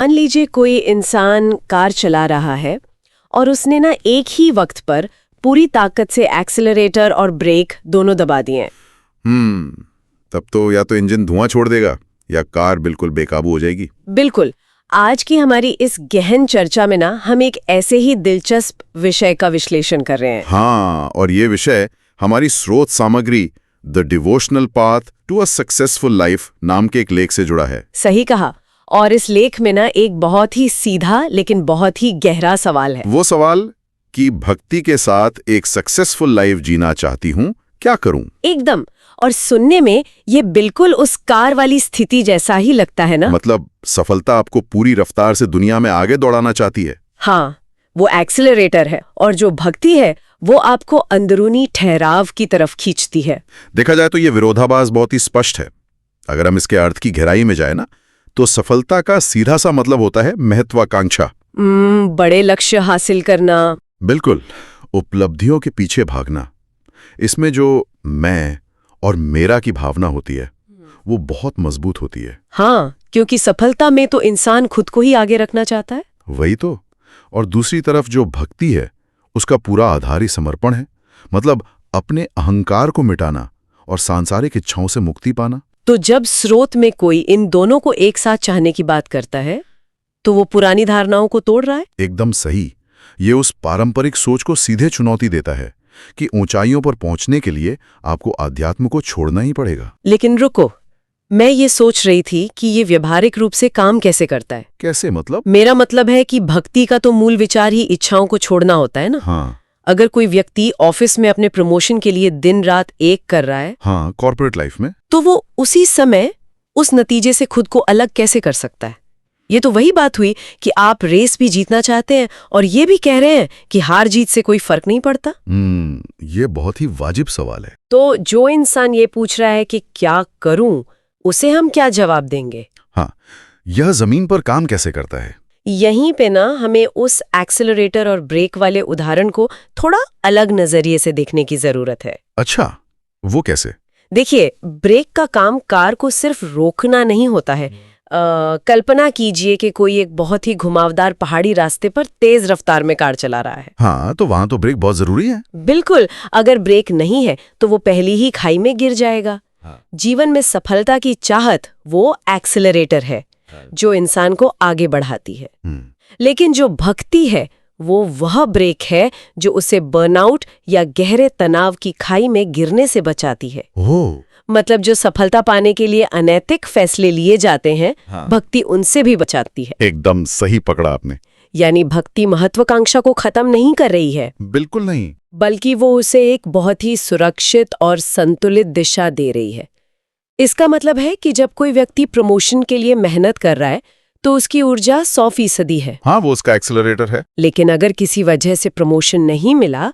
मान लीजिए कोई इंसान कार चला रहा है और उसने ना एक ही वक्त पर पूरी ताकत से एक्सेलरेटर और ब्रेक दोनों दबा दिए। तब तो या तो इंजन धुआं छोड़ देगा या कार बिल्कुल बेकाबू हो जाएगी। बिल्कुल। आज की हमारी इस गहन चर्चा में ना हम एक ऐसे ही दिलचस्प विषय का विश्लेषण कर रहे हैं। हाँ, और ये विषय हमारी स्रोत सामग्री the devotional path to a successful life नाम के एक लेख से जुड़ा है। सही कहा। और इस लेख में ना एक बहुत ही सीधा लेकिन बहुत ही गहरा सवाल है। वो सवाल कि भक्ति के साथ एक सक्सेसफुल लाइफ जीना चाहती हूँ, क्या करूं? एकदम। और सुनने में ये बिल्कुल उस कार वाली स्थिति जैसा ही लगता है ना। मतलब सफलता आपको पूरी रफ्तार से दुनिया में आगे दौड़ाना चाहती है। हाँ, वो एक्सीलरेटर है, और जो भक्ति है वो आपको अंदरूनी ठहराव की तरफ खींचती है। देखा जाए तो ये विरोधाभास बहुत ही स्पष्ट है। अगर हम इसके अर्थ की गहराई में जाए ना, तो सफलता का सीधा सा मतलब होता है महत्वाकांक्षा। बड़े लक्ष्य हासिल करना। बिल्कुल, उपलब्धियों के पीछे भागना। इसमें जो मैं और मेरा की भावना होती है वो बहुत मजबूत होती है। हाँ, क्योंकि सफलता में तो इंसान खुद को ही आगे रखना चाहता है। वही तो। और दूसरी तरफ जो भक्ति है उसका पूरा आधार ही समर्पण है। मतलब अपने अहंकार को मिटाना और सांसारिक इच्छाओं से मुक्ति पाना। तो जब स्रोत में कोई इन दोनों को एक साथ चाहने की बात करता है तो वो पुरानी धारणाओं को तोड़ रहा है। एकदम सही। ये उस पारंपरिक सोच को सीधे चुनौती देता है कि ऊंचाइयों पर पहुंचने के लिए आपको आध्यात्म को छोड़ना ही पड़ेगा। लेकिन रुको, मैं ये सोच रही थी कि ये व्यवहारिक रूप से काम कैसे करता है। कैसे मतलब? मेरा मतलब है कि भक्ति का तो मूल विचार ही इच्छाओं को छोड़ना होता है ना। हाँ। अगर कोई व्यक्ति ऑफिस में अपने प्रमोशन के लिए दिन रात एक कर रहा है, हाँ, कॉर्पोरेट लाइफ में, तो वो उसी समय उस नतीजे से खुद को अलग कैसे कर सकता है? ये तो वही बात हुई कि आप रेस भी जीतना चाहते हैं और ये भी कह रहे हैं कि हार जीत से कोई फर्क नहीं पड़ता। ये बहुत ही वाजिब सवाल है। तो जो इंसान ये पूछ रहा है कि क्या करूं, उसे हम क्या जवाब देंगे? हाँ, यह जमीन पर काम कैसे करता है? यहीं पे ना हमें उस एक्सेलरेटर और ब्रेक वाले उदाहरण को थोड़ा अलग नजरिए से देखने की जरूरत है। अच्छा, वो कैसे? देखिए, ब्रेक का काम कार को सिर्फ रोकना नहीं होता है। कल्पना कीजिए कि कोई एक बहुत ही घुमावदार पहाड़ी रास्ते पर तेज रफ्तार में कार चला रहा है। हाँ, तो वहां तो ब्रेक बहुत जरूरी है। बिल्कुल। अगर ब्रेक नहीं है तो वो पहली ही खाई में गिर जाएगा। जीवन में सफलता की चाहत वो एक्सेलरेटर है जो इंसान को आगे बढ़ाती है। लेकिन जो भक्ति है वो वह ब्रेक है जो उसे बर्नआउट या गहरे तनाव की खाई में गिरने से बचाती है। मतलब जो सफलता पाने के लिए अनैतिक फैसले लिए जाते हैं, भक्ति उनसे भी बचाती है। एकदम सही पकड़ा आपने। यानी भक्ति महत्वाकांक्षा को खत्म नहीं कर रही है। बिल्कुल नहीं। बल्कि वो उसे एक बहुत ही सुरक्षित और संतुलित दिशा दे रही है। इसका मतलब है कि जब कोई व्यक्ति प्रमोशन के लिए मेहनत कर रहा है तो उसकी ऊर्जा 100% है। हाँ, वो उसका एक्सेलरेटर है। लेकिन अगर किसी वजह से प्रमोशन नहीं मिला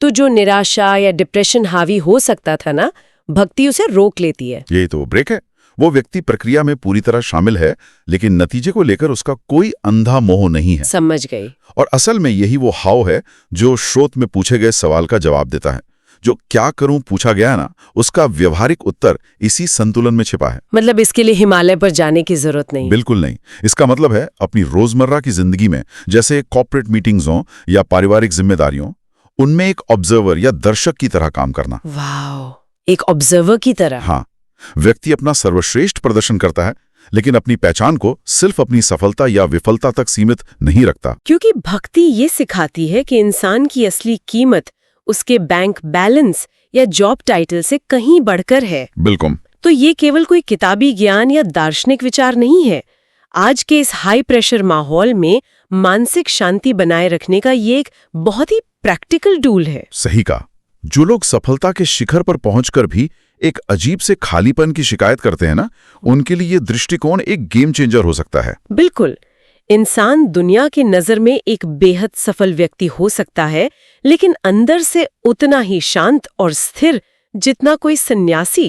तो जो निराशा या डिप्रेशन हावी हो सकता था ना, भक्ति उसे रोक लेती है। यही तो ब्रेक है। वो व्यक्ति प्रक्रिया में पूरी तरह शामिल है लेकिन नतीजे को लेकर उसका कोई अंधा मोह नहीं है। समझ गई। और असल में यही वो हाव है जो स्रोत में पूछे गए सवाल का जवाब देता है। जो क्या करूं पूछा गया ना, उसका व्यवहारिक उत्तर इसी संतुलन में छिपा है। मतलब इसके लिए हिमालय पर जाने की जरूरत नहीं। बिल्कुल नहीं। इसका मतलब है अपनी रोजमर्रा की जिंदगी में, जैसे कॉर्पोरेट मीटिंग्स हों या पारिवारिक जिम्मेदारियों, उनमें एक ऑब्जर्वर या दर्शक की तरह काम करना। वाह, एक ऑब्जर्वर की तरह। हाँ, व्यक्ति अपना सर्वश्रेष्ठ प्रदर्शन करता है लेकिन अपनी पहचान को सिर्फ अपनी सफलता या विफलता तक सीमित नहीं रखता। क्योंकि भक्ति ये सिखाती है कि इंसान की असली कीमत उसके बैंक बैलेंस या जॉब टाइटल से कहीं बढ़कर है। बिल्कुल। तो ये केवल कोई किताबी ज्ञान या दार्शनिक विचार नहीं है। आज के इस हाई प्रेशर माहौल में मानसिक शांति बनाए रखने का ये एक बहुत ही प्रैक्टिकल टूल है। सही कहा। जो लोग सफलता के शिखर पर पहुंचकर भी एक अजीब से खालीपन की शिकायत करते हैं ना, उनके लिए ये दृष्टिकोण एक गेम चेंजर हो सकता है। बिल्कुल। इंसान दुनिया की नजर में एक बेहद सफल व्यक्ति हो सकता है, लेकिन अंदर से उतना ही शांत और स्थिर जितना कोई सन्यासी।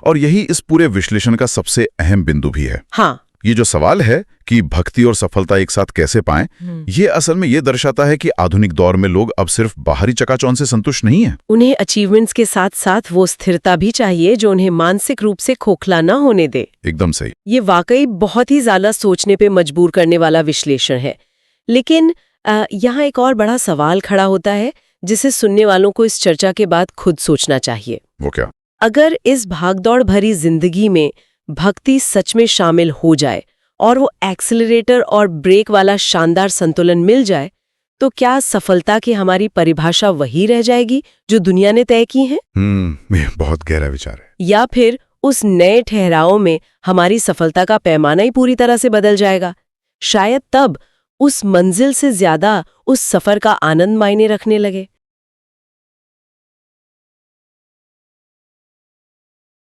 और यही इस पूरे विश्लेषण का सबसे अहम बिंदु भी है। हाँ, ये जो सवाल है कि भक्ति और सफलता एक साथ कैसे पाएं, ये असल में ये दर्शाता है कि आधुनिक दौर में लोग अब सिर्फ बाहरी चकाचौंध से संतुष्ट नहीं हैं। उन्हें अचीवमेंट्स के साथ साथ वो स्थिरता भी चाहिए जो उन्हें मानसिक रूप से खोखला न होने दे। एकदम सही। ये वाकई बहुत ही ज्यादा सोचने पे मजबूर करने वाला विश्लेषण है। लेकिन यहाँ एक और बड़ा सवाल खड़ा होता है जिसे सुनने वालों को इस चर्चा के बाद खुद सोचना चाहिए। वो क्या? अगर इस भागदौड़ भरी जिंदगी में भक्ति सच में शामिल हो जाए और वो एक्सीलरेटर और ब्रेक वाला शानदार संतुलन मिल जाए, तो क्या सफलता की हमारी परिभाषा वही रह जाएगी जो दुनिया ने तय की है? ये बहुत गहरा विचार है। या फिर उस नए ठहराव में हमारी सफलता का पैमाना ही पूरी तरह से बदल जाएगा? शायद तब उस मंजिल से ज्यादा उस सफर का आनंद मायने रखने लगे।